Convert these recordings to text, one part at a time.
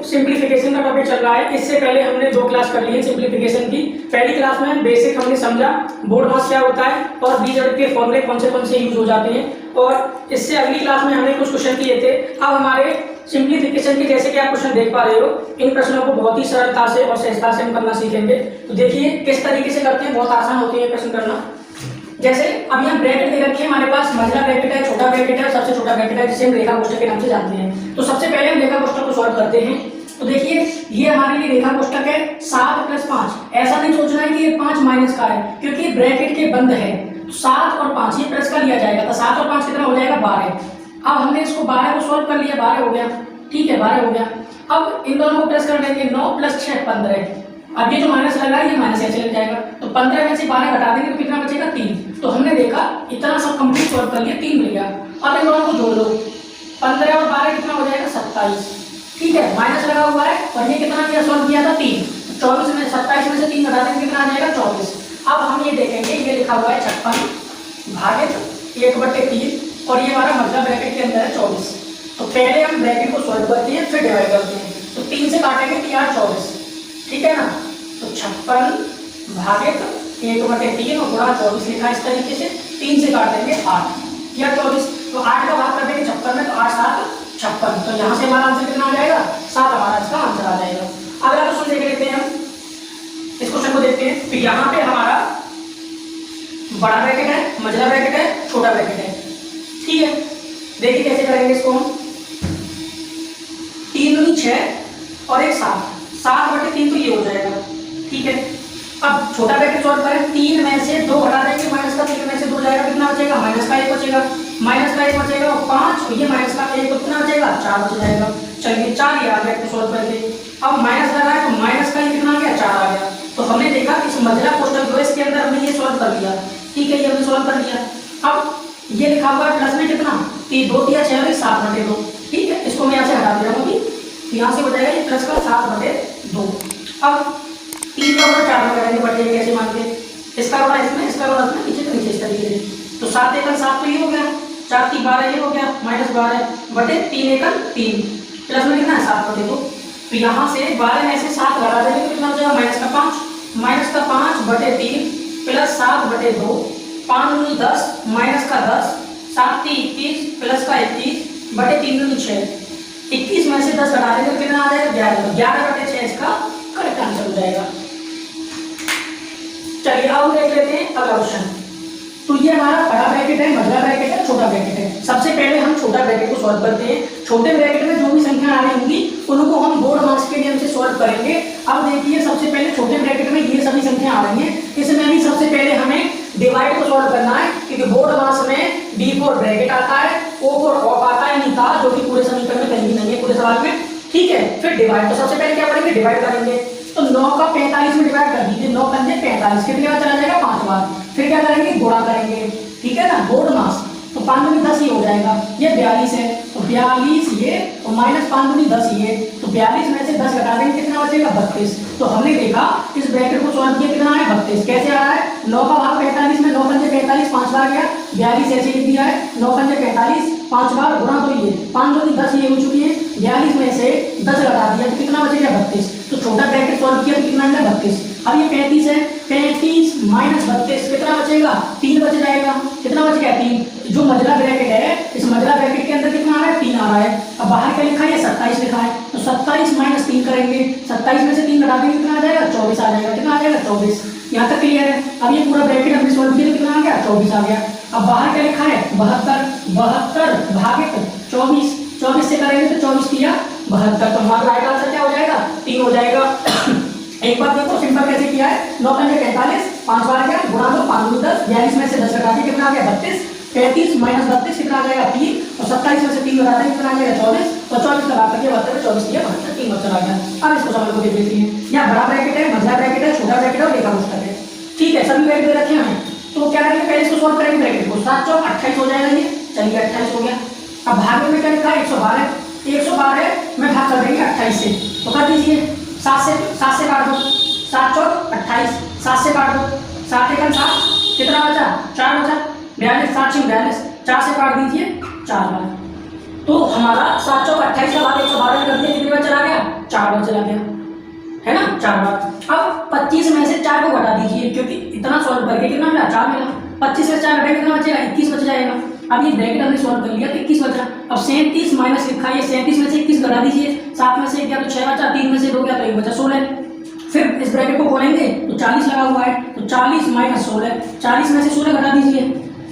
Simplification का topic चल रहा है। इससे पहले हमने 2 क्लास कर ली है सिंप्लीफिकेशन की। पहली क्लास में बेसिक हमने समझा बोर्ड मास क्या होता है और बीजगणित के फॉर्मूले कौन से यूज हो जाते हैं, और इससे अगली क्लास में हमने कुछ क्वेश्चन किए थे। अब हमारे सिंप्लीफिकेशन के जैसे कि आप क्वेश्चन देख पा रहे हो, इन प्रश्नों को बहुत ही सरलता से और सहजता से हम करना सीखेंगे। तो देखिए किस तरीके से करते हैं, बहुत आसान होते हैं प्रश्न करना। जैसे अब यहाँ ब्रैकेट दे रखी है हमारे पास, मझला ब्रैकेट है, छोटा ब्रैकेट है, सबसे छोटा ब्रैकेट है, जिसे हम रेखा कोष्ठक के नाम से जानते हैं। तो सबसे पहले हम रेखा कोष्ठक को सॉल्व करते हैं। तो देखिए ये हमारे लिए रेखा कोष्ठक है 7 + 5। ऐसा नहीं सोचना है कि ये 5 माइनस का है, क्योंकि ब्रैकेट के बंद है। तो 7 और 5 ये प्लस का लिया जाएगा, तो 7 और 5 कितना हो जाएगा 12। अब हमने इसको 12 को सॉल्व कर लिया, 12 हो गया, ठीक है 12 हो गया। अब इन दोनों को प्लस कर देंगे, 9 + 6 15। अब ये जो माइनस लगा है ये माइनस ऐसे लग जाएगा, तो 15 में से 12 घटा देंगे तो कितना बचेगा 3। तो हमने देखा इतना सब कंप्लीट सॉल्व कर लिया, 3 मिल गया। अब इन दोनों को जोड़ लो, 15 और 12 कितना हो जाएगा 27, ठीक है माइनस लगा हुआ है। और ये कितना किया सॉल्व किया था 3, 24 में 27 में से 3 घटा देंगे कितना आ जाएगा 24। अब हम ये देखेंगे ये लिखा हुआ है 56 भागित 1/3 और ये हमारा मध्य ब्रैकेट के अंदर है 24। तो पहले हम ब्रैकेट को सॉल्व करते हैं फिर डिवाइड करते हैं। तो 3 से काटेंगे तो यार 24, ठीक है ना। तो 56 भागित 1/3 और गुणा 24 लिखा इस तरीके से। 3 से काट देंगे 8 या 24, तो 8 का भाग कर देंगे 56 में, तो 8 7 56। तो यहाँ से हमारा आंसर कितना आ जाएगा 7, हमारा इसका आंसर आ जाएगा। अगला क्वेश्चन देख लेते हैं हम, इस क्वेश्चन को देखते हैं। तो यहाँ पे हमारा बड़ा ब्रैकेट है, मझला ब्रैकेट है, छोटा ब्रैकेट है, ठीक है। देखिए कैसे करेंगे इसको हम। 3 दूनी 6 और 1 7, 7/3 तो ये हो जाएगा, ठीक है। अब छोटा ब्रैकेट सॉल्व करें, 3 में से 2 घटा देंगे, माइनस का 3 में से 2 जाएगा, कितना बचेगा माइनस का 1 बचेगा, माइनस का 1 बचेगा और 5 ये माइनस का 1 कितना बचेगा 4 बच जाएगा। चलिए 4 ये आ गया सॉल्व करके। अब माइनस लगा है तो माइनस का ये कितना आ गया 4 आ गया। तो हमने देखा इस मझला कोष्ठक जो है इसके अंदर हमने ये सॉल्व कर लिया, ठीक है, ये हमने सॉल्व कर लिया। अब ये लिखा हुआ है प्लस में कितना 2 × 6 = 7/2, ठीक है। इसको मैं यहाँ से हटा दे रहा हूँ, यहाँ से हो जाएगा ये प्लस का 7/2। अब 3 का गुणा 4 में करेंगे, बढ़िया कैसे मान के इसका गुणा इसमें, इसका गुणा इसमें, नीचे तो नीचे इस तरीके से। तो 7 × 7 तो ये हो गया, 4 × 3 12 ये हो गया, -12/3 × 3 प्लस में कितना है 7/2। तो यहाँ से 12 में से 7 घटा देंगे तो कितना हो जाएगा -5, -5/3 प्लस 7/2, 5 दूनी 10 माइनस का 10, 7 × 21 प्लस का 21/3 दूनी 6, 21 में से 10 घटा देंगे तो कितना आ जाएगा 11, 11/6 इसका करेक्ट आंसर हो जाएगा। चलिए अब देख लेते हैं अगला क्वेश्चन। तो ये हमारा बड़ा ब्रैकेट है, मझला ब्रैकेट है, छोटा ब्रैकेट है। सबसे पहले हम छोटा ब्रैकेट को सॉल्व करते हैं। छोटे ब्रैकेट में जो भी संख्या आ रही होंगी उनको हम बोर्ड मास के नियम से सॉल्व करेंगे। अब देखिए सबसे पहले छोटे ब्रैकेट में ये सभी संख्या आ रही हैं, इसमें भी सबसे पहले हमें डिवाइड को सॉल्व करना है, क्योंकि बोर्ड मास में D4 ब्रैकेट आता है, O4 ऑफ आता है निकाल, जो कि पूरे समीकरण में कहीं भी नहीं है पूरे सवाल में, ठीक है। फिर डिवाइड, तो सबसे पहले क्या करेंगे डिवाइड करेंगे। तो 9 का 45 में डिवाइड कर दीजिए, 9 × 45 कितने बार चला जाएगा 5 बार। फिर क्या करेंगे गुणा करेंगे, ठीक है ना, बोर्ड मास। तो 5 दूनी 10 ये हो जाएगा, ये 42 है, तो 42 ये और -5 दूनी 10 ये, तो 42 में से 10 घटा देंगे कितना बचेगा 32। तो हमने देखा इस ब्रैकेट को सॉल्व किया कितना है 32। कैसे आ रहा है 9 का भाग 45 में, 9 × 45 5 बार गया, 42 ऐसे लिख दिया है, 9 × 45 5 बार गुणा, तो ये 5 दूनी 10 ये हो चुकी है, 42 में से 10 घटा दिया तो कितना बचेगा 32। तो छोटा ब्रैकेट सॉल्व किया तो कितना है 32। अब ये 35 है, 35 - 32 कितना बचेगा 3 बच जाएगा, कितना बच गया 3। जो मझला ब्रैकेट है इस मझला ब्रैकेट के अंदर कितना आ रहा है 3 आ रहा है। अब बाहर क्या लिखा है 27 लिखा है, तो 27 - 3 करेंगे, 27 में से 3 घटा देंगे कितना आ जाएगा 24 आ जाएगा, कितना आ जाएगा 24। यहाँ तक क्लियर है। अब ये पूरा ब्रैकेट हमने सॉल्व किया तो कितना आ गया 24 आ गया। अब बाहर क्या लिखा है 72 भागित 24, 24 से करेंगे तो 24 किया 72, तो हमारा राइट आंसर क्या हो जाएगा 3 हो जाएगा। एक बार देखो सिंपल कैसे किया है, 9 × 45 5 बार गया गुणा दो 5 दूनी 10, 42 में से 10 घटा दिया कितना आ गया 32, 35 - 32 कितना आ जाएगा 3, और 27 में से 3 घटा देंगे कितना आ जाएगा 24, और 24 का भाग करके 72 24 दिया 72, 3 बच्चा आ गया। अब इसको समझ को देख लेते हैं। यहाँ बड़ा ब्रैकेट है, मझला ब्रैकेट है, छोटा ब्रैकेट है और रेखा कोष्ठक है, ठीक है, सभी ब्रैकेट दे रखे हैं। तो क्या करेंगे पहले इसको सॉल्व करेंगे ब्रैकेट को, 7 × 4 = 28 हो जाएगा ये, चलिए 28 हो गया। अब भाग में क्या लिखा है 112 में भाग कर देंगे 28 से, तो कर दीजिए 7 से काट दो, 7 × 4 = 28, 7 से काट दो, 7 × 1 = 7, कितना बचा 4 बचा, 42 7 × 42, 4 से काट दीजिए 4 बार। तो हमारा 7 × 4 = 28 का भाग 112 में कर दिया, कितने बार चला गया 4 बार। अब 25 में से 4 को घटा दीजिए, क्योंकि इतना सॉल्व करके कितना मिला, 4 मिला। 25 से 4 घटाएंगे कितना बचेगा, 21 बच जाएगा। अब ये ब्रैकेट हमने सॉल्व कर लिया तो 21 बचा। अब 37 माइनस लिखा है, 37 में से 21 घटा दीजिए, 7 में से 1 गया तो 6 बचा, 3 में से 2 गया तो 1 बचा, 16। फिर इस ब्रैकेट को खोलेंगे तो 40 लगा हुआ है, तो 40 माइनस 16, 40 में से 16 घटा दीजिए,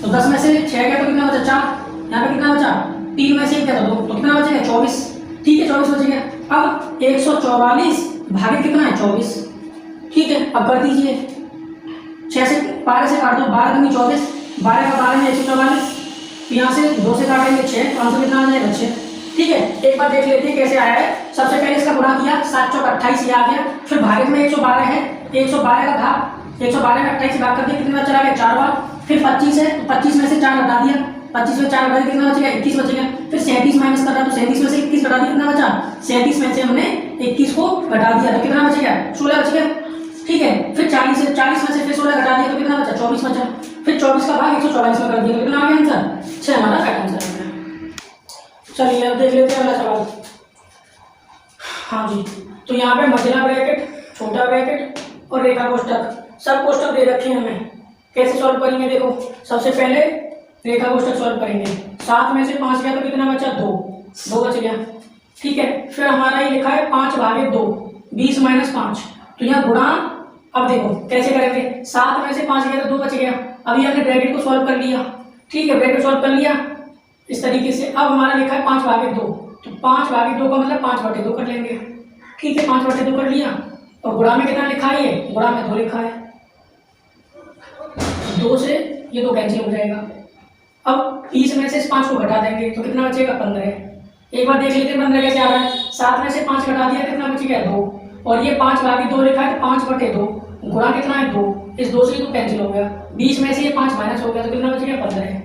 तो 10 में से 6 गया तो कितना बचा, 4। यहाँ पे कितना बचा, 3 में से 1 गया तो 2, तो कितना बचेगा, 24। ठीक है, 24 बच गया। अब 144 भागे कितना है, 24। ठीक है, अब कर दीजिए, 6 से 12 से काट दो, 12 दूनी 24, 12 का 12 में 144, यहाँ से 2 से काटेंगे 6, तो आंसर कितना आ जाएगा, 6। ठीक है, एक बार देख लेते हैं कैसे आया है। सबसे पहले इसका गुणा किया, 7 चौक 28 ये आ गया। फिर भागे में 112 है, 112 का भाग 112 में 28 भाग कर दिया, कितना चला गया, 4 बार। फिर 25 है, तो 25 में से 4 हटा दिया, 25 में 4 हटा दिया, कितना बचेगा, 21 बचेगा। फिर 37 माइनस कर रहा, तो 37 में से 21 घटा दिया, कितना बचा, 37 में से हमने 21 को घटा दिया तो कितना बचेगा, 16 बच गया। ठीक है, फिर 40 में से फिर 16 घटा दिया तो कितना बचा, 24 बचा। फिर 24 का भाग 144 में कर दिया तो कितना आ गया आंसर, 6 हमारा राइट आंसर आ गया। चलिए अब देख लेते हैं अगला सवाल। हाँ जी, तो यहाँ पे मझला ब्रैकेट, छोटा ब्रैकेट और रेखा कोष्ठक, सब कोष्ठक दे रखे हैं हमें। कैसे सॉल्व करेंगे, देखो सबसे पहले रेखा कोष्ठक सॉल्व करेंगे। 7 में से 5 गया तो कितना बचा, 2 बच गया। ठीक है, फिर हमारा ये लिखा है 5 भागे 2, 20 माइनस 5, तो यहाँ गुणा। अब देखो कैसे करेंगे, 7 में से 5 गया तो 2 बच गया। अभी हमने ब्रैकेट को सॉल्व कर लिया। ठीक है, ब्रैकेट सॉल्व कर लिया इस तरीके से। अब हमारा लिखा है 5 भागे 2, तो 5 भागे 2 का मतलब 5/2 कर लेंगे। ठीक है, 5/2 कर लिया। और गुणा में कितना लिखा है, ये गुणा में 2 लिखा है, 2 से ये 2 कैंसिल हो जाएगा। अब 20 में से इस 5 को घटा देंगे तो कितना बचेगा, 15। एक बार देख लेते हैं 15 कैसे आ रहा है। 7 में से 5 घटा दिया, कितना बच गया, 2। और ये 5 भागे 2 लिखा है, तो 5/2 गुणा कितना है, 2। इस 2 से 2 कैंसिल हो गया। 20 में से ये 5 माइनस हो गया तो कितना बच गया, 15।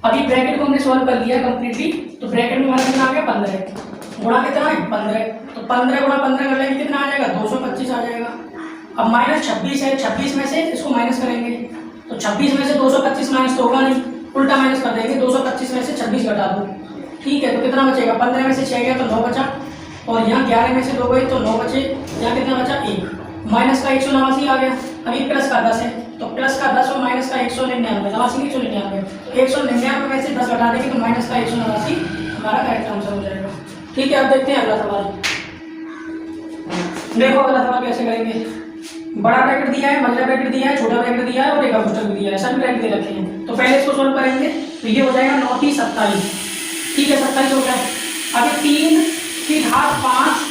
अभी ब्रैकेट को हमने सॉल्व कर लिया कंप्लीटली, तो ब्रैकेट में हमारा कितना आ गया, 15। गुणा कितना है, 15, तो 15 गुणा 15 कर लेंगे, कितना आ जाएगा, 225 आ जाएगा। अब माइनस 26 है, 26 में से इसको माइनस करेंगे, तो 26 में से 225 माइनस तो होगा नहीं, उल्टा माइनस कर देंगे। 225 में से 26 घटा दो। ठीक है, तो कितना बचेगा, 15 में से 6 गया तो 9 बचा, और यहाँ 11 में से 2 गए तो 9 बचे। यहाँ कितना बचा, 1। माइनस का 189 आ गया। अभी प्लस का 10 है, तो प्लस का 10 और माइनस का 199, 199। तो 199 में से 10 घटा देंगे तो माइनस का 189 हमारा करेक्ट आंसर हो जाएगा। ठीक है, अब देखते हैं अगला सवाल। देखो अगला सवाल कैसे करेंगे। बड़ा ब्रैकेट दिया है, मझला ब्रैकेट दिया है, छोटा ब्रैकेट दिया है और रेखा कोष्ठक भी दिया है, सभी ब्रैकेट दे रखे हैं। तो पहले इसको सोल्व करेंगे, तो ये हो जाएगा 9 × 27। ठीक है, 27 हो गया। अभी 3 की घात 5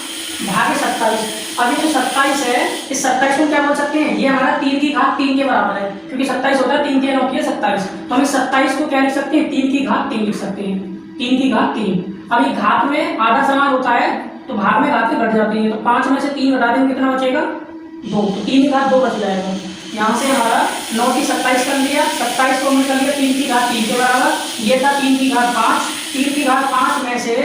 भागे 27। अभी जो 27 है, इस 27 को क्या बोल सकते हैं, ये हमारा 3 की घात 3 के बराबर है, क्योंकि 27 होता है 3 के 9 की 27। तो हम इस 27 को क्या लिख सकते हैं, 3 की घात 3 लिख सकते हैं, 3 की घात 3। अभी घात में आधा समान होता है तो भाग में घातें घट जाती हैं, तो 5 में से 3 घटा देंगे, कितना बचेगा, 2। तो 3 की घात 2 बच जाएगा। यहाँ से हमारा 9 की 27 कर लिया, 27 को हमने कर लिया 3 की घात 3 के बराबर। ये था 3 की घात 5, 3 की घात 5 में से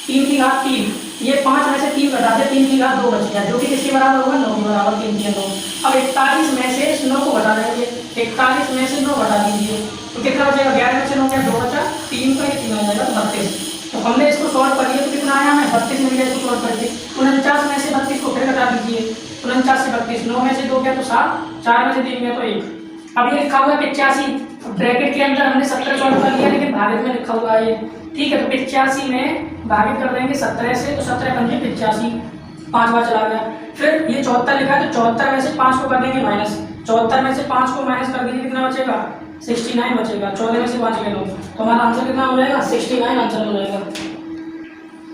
3 की घात 3, ये 5 में से 3 घटा दे, 3 की घात 2 बच गया, जो कि किसके बराबर होगा, 9 के बराबर, 3 के 9। अब 41 में से इस 9 को घटा देंगे, 41 में से 9 घटा दीजिए, तो कितना बचेगा, 11 में से 9 क्या, 2 बचा, 3 का 3 आ जाएगा, 32। तो हमने इसको सॉल्व कर लिया तो कितना आया हमें, 32 मिल गया इसको सॉल्व करके। 49 में से 32 को फिर घटा दीजिए, 49 से 32, 9 में से 2 गया तो 7, 4 में से 3 गया तो 1। अब ये लिखा हुआ है 85, ब्रैकेट के अंदर हमने 17 सॉल्व कर लिया, लेकिन भागित में लिखा हुआ है ये। ठीक है, तो 85 में भागित कर देंगे 17 से, तो 17 पंजे 85, 5 बार चला गया। फिर ये 74 लिखा है, तो 74 में से 5 को कर देंगे माइनस, 74 में से 5 को माइनस कर देंगे, कितना बचेगा, 69 बचेगा। 14 में से 5 ले लो, तो हमारा आंसर कितना हो जाएगा, 69 आंसर हो जाएगा।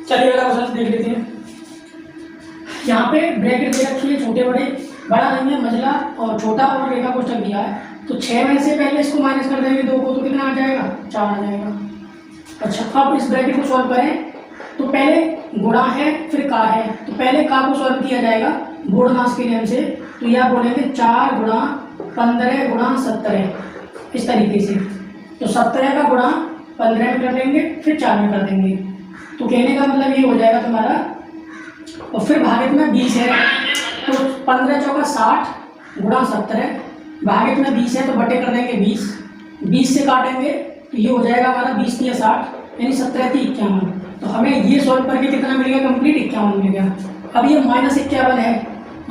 चलिए अगला क्वेश्चन देख लेते हैं। यहाँ पे ब्रैकेट दे रखी है, छोटे बड़े, बड़ा नहीं है, मझला और छोटा और रेखा कोष्ठक दिया है। तो 6 में से पहले इसको माइनस कर देंगे 2 को, तो कितना आ जाएगा, 4 आ जाएगा। अच्छा, अब इस ब्रैकेट को सॉल्व करें, तो पहले गुणा है फिर का है, तो पहले का को सॉल्व किया जाएगा गुणनाश के नियम से। तो यह बोलेंगे 4 गुणा 15 गुणा 17, इस तरीके से। तो 17 का गुणा 15 में कर लेंगे, फिर 4 में कर देंगे, तो कहने का मतलब ये हो जाएगा तुम्हारा। और फिर भागित में 20 है, तो 15 चौका 60 गुणा 17, भागित में 20 है तो बटे कर देंगे 20, 20 से काटेंगे तो ये हो जाएगा हमारा 20 या 60, यानी 17 थी 51। तो हमें ये सॉल्व करके कितना मिल गया, कंप्लीट 51 मिल गया। अब ये -51 है,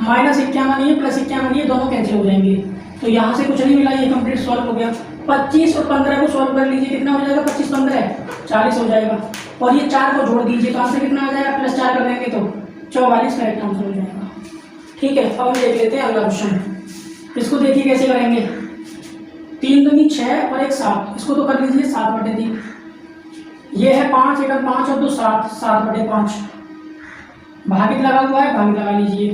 -51 ये प्लस 51 ये दोनों कैंसिल हो जाएंगे, तो यहाँ से कुछ नहीं मिला, ये कंप्लीट सॉल्व हो गया। 25 और 15 को सॉल्व कर लीजिए, कितना हो जाएगा, 25 15 40 हो जाएगा, और ये 4 को जोड़ दीजिए तो आंसर कितना आ जाएगा, +4 कर देंगे तो 44 करेक्ट आंसर हो जाएगा। ठीक है, अब हम देख लेते हैं अगला क्वेश्चन। इसको देखिए कैसे करेंगे। 3 दूनी 6 और 1 7, इसको तो कर लीजिए 7/3। ये है 5 1 5 और 2 7, 7/5। भागित लगा हुआ है, भागित लगा लीजिए।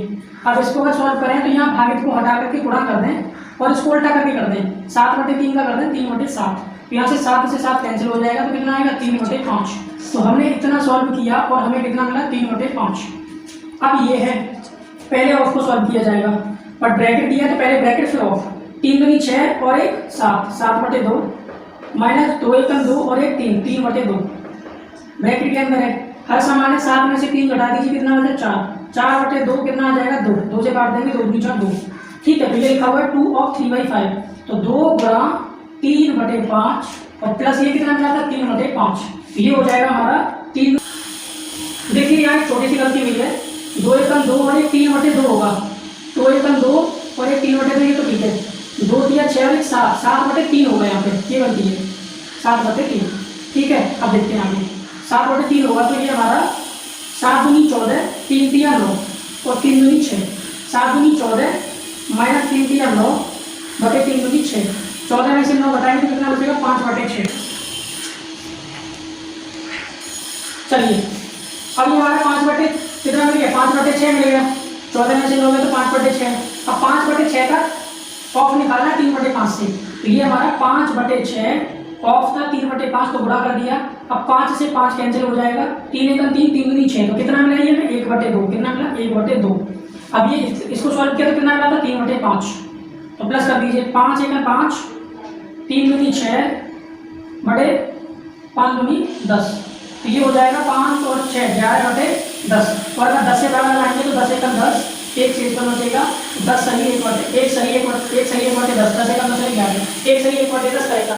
अब इसको अगर सॉल्व करें तो यहाँ भागित को हटा करके गुणा कर दें और इसको उल्टा करके कर दें, 7/3 का कर दें 3/7। तो यहाँ से 7 से 7 कैंसिल हो जाएगा, तो कितना आएगा 3/5। तो हमने इतना सॉल्व किया और हमें कितना मिला 3/5। अब ये है, पहले ऑफ को सॉल्व किया जाएगा, और ब्रैकेट दिया है तो पहले ब्रैकेट फिर ऑफ। 3 दूनी 6 और 1 7, 7/2 माइनस 2 1 2 और 1 3, 3/2 ब्रैकेट के अंदर है। हर समान है, 7 में से 3 घटा दीजिए, कितना हो जाएगा 4, 4/2 कितना आ जाएगा 2, 2 से काट देंगे 2 दूनी 4 2। ठीक है, तो ये लिखा हुआ है 2 of 3/5, तो 2 गुणा 3/5 और प्लस ये कितना मिला था 3/5, ये हो जाएगा हमारा 3। देखिए यहाँ एक छोटी सी गलती हुई है, 2 1 2 और 1 3/2 होगा, 2 1 2 और 1 3/2 ये तो ठीक है, 2 3 6 और 1 7, 7/3 होगा यहाँ पे, ये गलती है 7/3। ठीक है, अब देखते हैं आगे, 7/3 होगा तो ये हमारा 7 दूनी 14, 3 3 9 और 3 दूनी 6, 7 दूनी 14 माइनस 3 3 9 बटे 3 दूनी 6, 14 में से 9 घटाएंगे तो कितना बचेगा 5/6। चलिए अब ये हमारा 5 कितना मिल गया, 5/6 मिल गया, 14 में से 9 में तो 5/6। अब 5/6 का ऑफ निकालना है 3/5 से, तो ये हमारा 5/6 ऑफ था 3/5 को गुणा कर दिया। अब 5 से 5 कैंसिल हो जाएगा, 3 1 3 3 दूनी 6, तो कितना मिला ये 1/2, कितना मिला 1/2। अब ये इसको सॉल्व किया तो कितना मिला था 3/5, तो प्लस कर दीजिए, 5 1 5, 3 दूनी 6 बटे 5 दूनी 10, तो ये हो जाएगा 5 और 6 11/10, और अगर 10 से बड़ा लाएंगे तो 10 1 10, 1 से इसका बचेगा 10 सही 1/10, 10 10 11, 1 सही 1/10 करेगा।